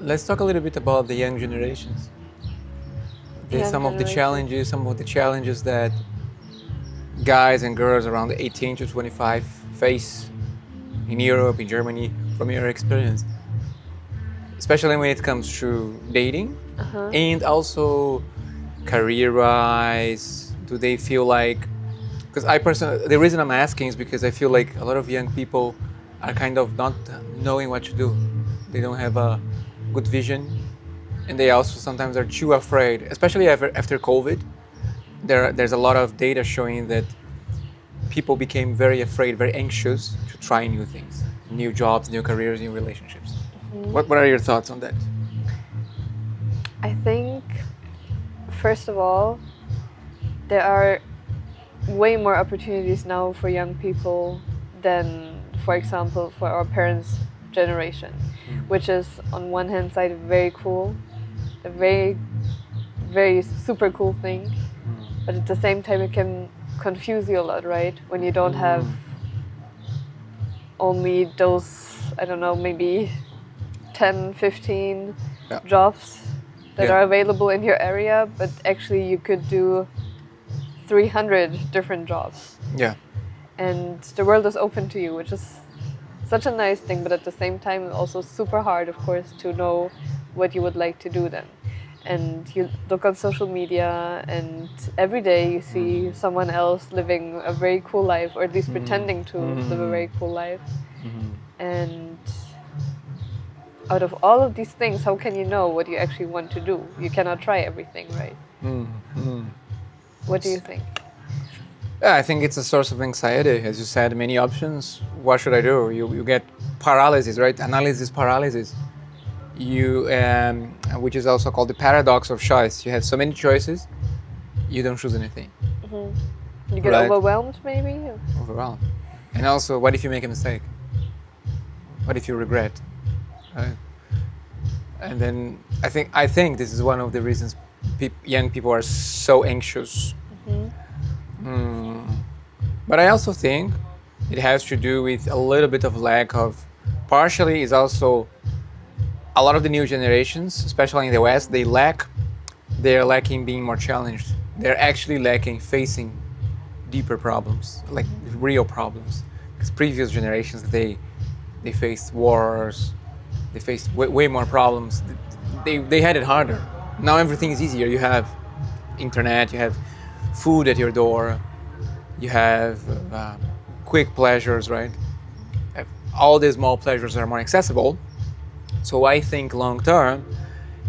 Let's talk a little bit about the young generations. There's Young generation. some of the challenges that guys and girls around 18 to 25 face in Europe, in Germany, from your experience, especially when it comes to dating Uh-huh. and also career-wise. Do they feel like? Because I personally, the reason I'm asking is because I feel like a lot of young people are kind of not knowing what to do. They don't have a good vision, and they also sometimes are too afraid, especially after COVID. There's a lot of data showing that people became very afraid, very anxious to try new things, new jobs, new careers, new relationships. Mhm. What are your thoughts on that? I think, first of all, there are way more opportunities now for young people than, for example, for our parents' generation, which is on one hand side very cool, a very, very super cool thing, but at the same time it can confuse you a lot, right? When you don't have only those, I don't know, maybe 10, 15 Yeah. jobs that Yeah. are available in your area, but actually you could do 300 different jobs. Yeah. And the world is open to you, which is such a nice thing, but at the same time also super hard, of course, to know what you would like to do then. And you look on social media, and every day you see someone else living a very cool life, or at least pretending to live a very cool life. And out of all of these things, how can you know what you actually want to do? You cannot try everything, right? What do you think? Yeah, I think it's a source of anxiety. As you said, many options. What should I do? You get paralysis, right? Analysis paralysis. Which is also called the paradox of choice. You have so many choices, you don't choose anything. You get Right. overwhelmed, maybe? Overall. And also, what if you make a mistake? What if you regret? Right? And then I think this is one of the reasons young people are so anxious. But I also think it has to do with a little bit of lack of. Partially is also a lot of the new generations, especially in the West, they're lacking being more challenged. They're actually lacking facing deeper problems, like real problems. Because previous generations, they faced wars, they faced way more problems. They had it harder. Now everything is easier. You have internet, you have food at your door, you have quick pleasures, right? All the small pleasures are more accessible. So I think long term,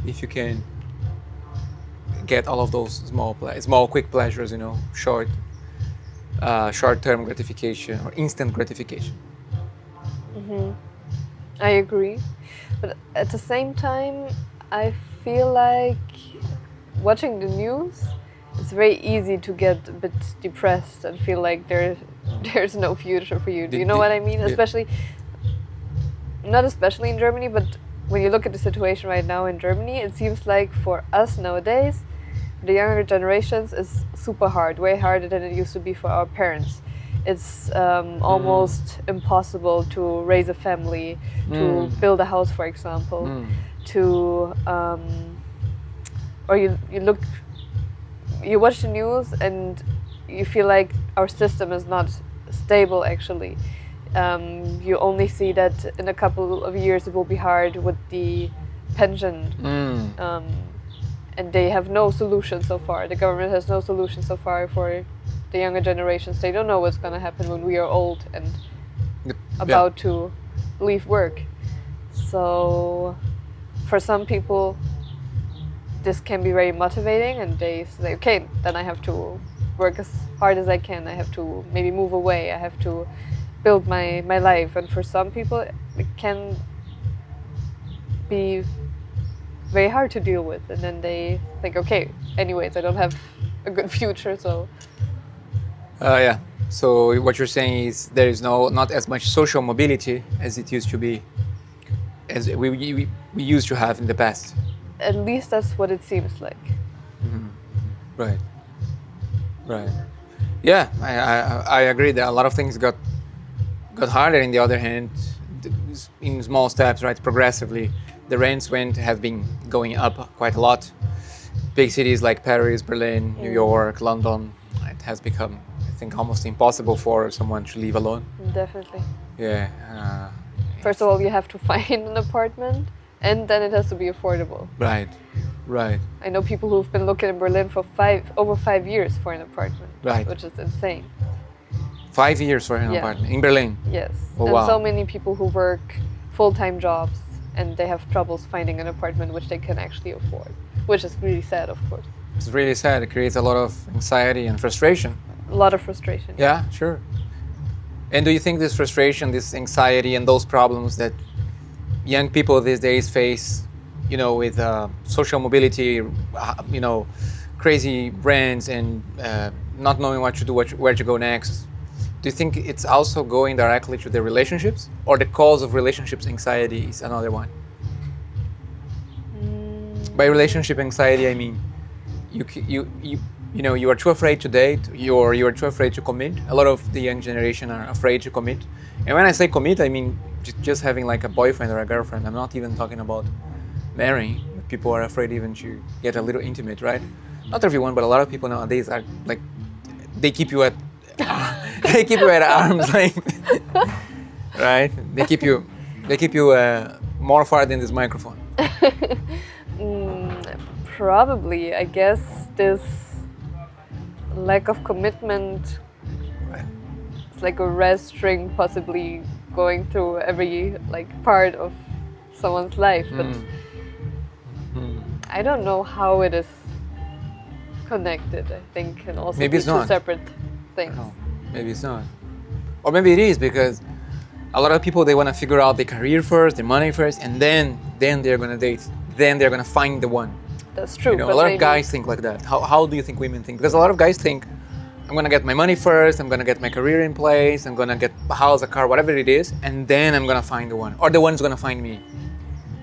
if you can get all of those small quick pleasures, short-term gratification or instant gratification. I agree. But at the same time, I feel like watching the news, it's very easy to get a bit depressed and feel like there's no future for you. Do you know what I mean? Especially, not especially in Germany, but when you look at the situation right now in Germany, it seems like for us nowadays, the younger generations is super hard, way harder than it used to be for our parents. It's almost impossible to raise a family, to build a house, for example, to or you watch the news and you feel like our system is not stable. Actually, you only see that in a couple of years it will be hard with the pension. And they have no solution so far. The government has no solution so far for the younger generations. They don't know what's going to happen when we are old and about to leave work. So for some people, this can be very motivating, and they say, okay, then I have to work as hard as I can. I have to maybe move away. I have to build my life. And for some people, it can be very hard to deal with, and then they think, okay, anyways, I don't have a good future, so Yeah. So what you're saying is there is not as much social mobility as it used to be, as we used to have in the past. at least that's what it seems like. Right. Right. Yeah, I agree that a lot of things got harder. In the other hand, in small steps, right, progressively, the rents have been going up quite a lot. Big cities like Paris, Berlin, New York, London, it has become, I think, almost impossible for someone to live alone. Definitely. Yeah. First of all, you have to find an apartment, and then it has to be affordable. Right. Right. I know people who've been looking in Berlin for over 5 years for an apartment, Right. which is insane. 5 years for an Yeah. apartment in Berlin. Yes, Oh, and wow. so many people who work full-time jobs and they have troubles finding an apartment which they can actually afford, which is really sad, of course. It's really sad. It creates a lot of anxiety and frustration. A lot of frustration. Yeah, sure. And do you think this frustration, this anxiety, and those problems that young people these days face, with social mobility, crazy brands, and not knowing what to do, where to go next, do you think it's also going directly to the relationships, or the cause of relationships anxiety is another one? By relationship anxiety, I mean you are too afraid to date, you are too afraid to commit. A lot of the young generation are afraid to commit. And when I say commit, I mean just having like a boyfriend or a girlfriend. I'm not even talking about marrying. People are afraid even to get a little intimate, right? Not everyone, but a lot of people nowadays are like, they keep you at arm's length, right? They keep you more far than this microphone. Probably, I guess this lack of commitment is like a red string possibly going through every part of someone's life, but I don't know how it is connected. I think can also Maybe be it's two not. separate things. No, maybe it's not. Or maybe it is, because a lot of people, they want to figure out their career first, their money first, and then they're going to date. Then they're going to find the one. That's true. A but lot maybe of guys think like that. How do you think women think? Because a lot of guys think, I'm going to get my money first, I'm going to get my career in place, I'm going to get a house, a car, whatever it is, and then I'm going to find the one. Or the one's going to find me.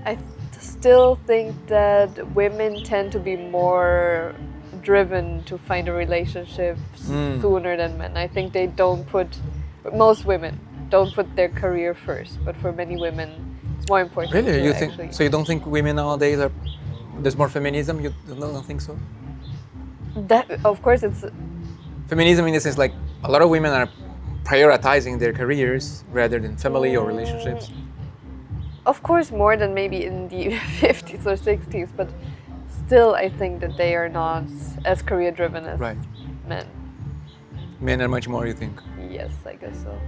I still think that women tend to be more driven to find a relationship sooner than men. I think most women don't put their career first, but for many women, it's more important. Really? to You actually. think so? You don't think women nowadays there's more feminism? You don't think so? That, of course, it's Feminism in the sense like a lot of women are prioritizing their careers rather than family or relationships. of course more than maybe in the 50s or 60s, but still I think that they are not as career driven as Right. men. Men are much more, you think? Yes, I guess so.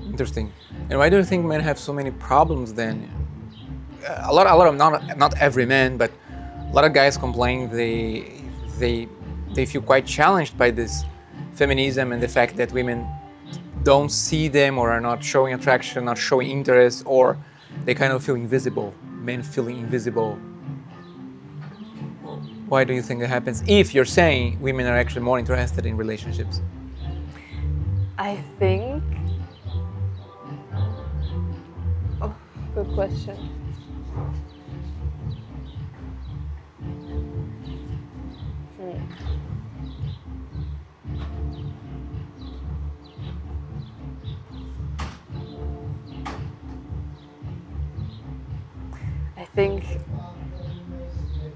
Interesting. And why do you think men have so many problems then? A lot of not every man, but a lot of guys complain they feel quite challenged by this feminism and the fact that women don't see them or are not showing attraction, not showing interest, or they kind of feel invisible. Men feeling invisible. Why do you think that happens? If you're saying women are actually more interested in relationships. I think. Oh, good question. I think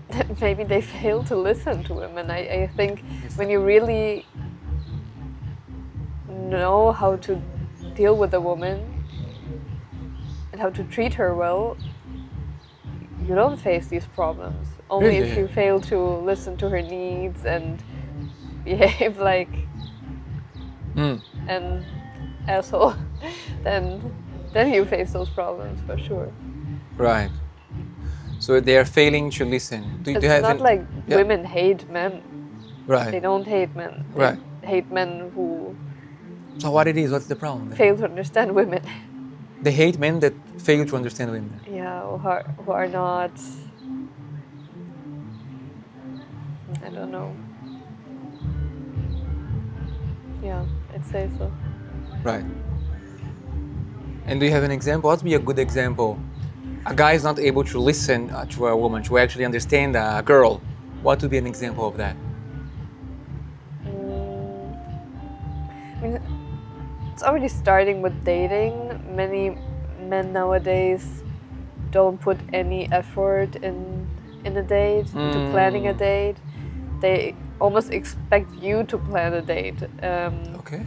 that maybe they fail to listen to women. I think when you really know how to deal with a woman and how to treat her well, you don't face these problems. Only if Really? you fail to listen to her needs and behave like an asshole, then you face those problems for sure. Right. So they are failing to listen. Do It's you have not like yeah. women hate men. Right. They don't hate men. They Right. hate men who So what it is? What's the problem? Then? fail to understand women. They hate men that fail to understand women. Yeah, who are not. I don't know. Yeah, I'd say so. Right. And do you have an example? What would be a good example? A guy is not able to listen to a woman, to actually understand a girl. What would be an example of that? I mean, it's already starting with dating. Many men nowadays don't put any effort in a date, into planning a date. They almost expect you to plan a date. Okay.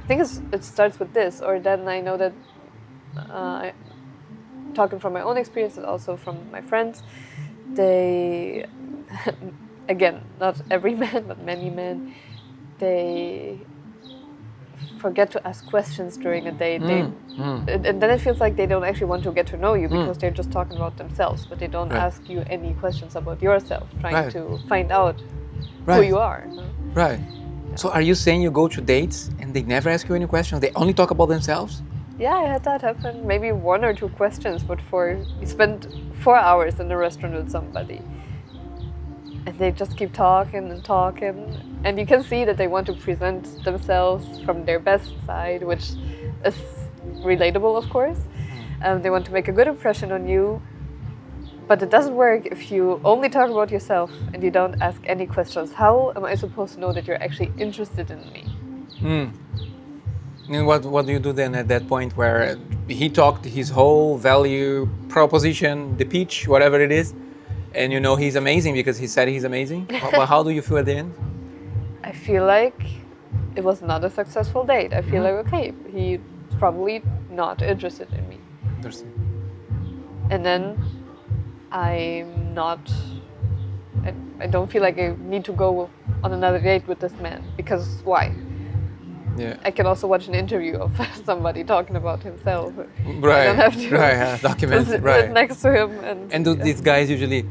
I think it starts with this, or then I know that, talking from my own experience and also from my friends, they, again, not every man, but many men, they forget to ask questions during a date. And then it feels like they don't actually want to get to know you because they're just talking about themselves, but they don't Right. ask you any questions about yourself, trying Right. to find out who Right. you are. No? Right. So are you saying you go to dates and they never ask you any questions? They only talk about themselves? Yeah, I had that happen. Maybe 1 or 2 questions, but you spend 4 hours in a restaurant with somebody, and they just keep talking and talking, and you can see that they want to present themselves from their best side, which is relatable, of course. They want to make a good impression on you, but it doesn't work if you only talk about yourself and you don't ask any questions. How am I supposed to know that you're actually interested in me? And what do you do then at that point where he talked his whole value proposition, the pitch, whatever it is, and you know he's amazing because he said he's amazing? But how do you feel at the end? I feel like it was not a successful date. I feel like, okay, he's probably not interested in me. Interesting. And then I'm not, I don't feel like I need to go on another date with this man, because why? Yeah. I can also watch an interview of somebody talking about himself. Right. I don't have to Document sit it. Right. next to him. And do these guys usually,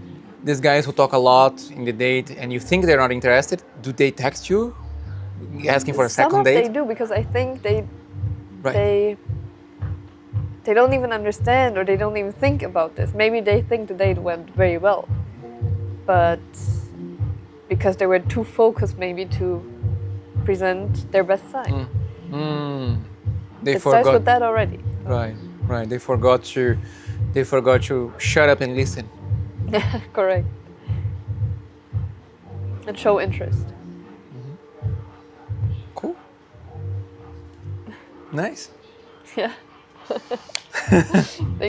these guys who talk a lot in the date and you think they're not interested, do they text you asking for a Some second of date? they do, because I think Right. they don't even understand, or they don't even think about this. Maybe they think the date went very well, but because they were too focused maybe to present their best side. They It forgot. starts with that already. Right. Right. They forgot to shut up and listen. Correct. And show interest. Cool. Nice. Yeah.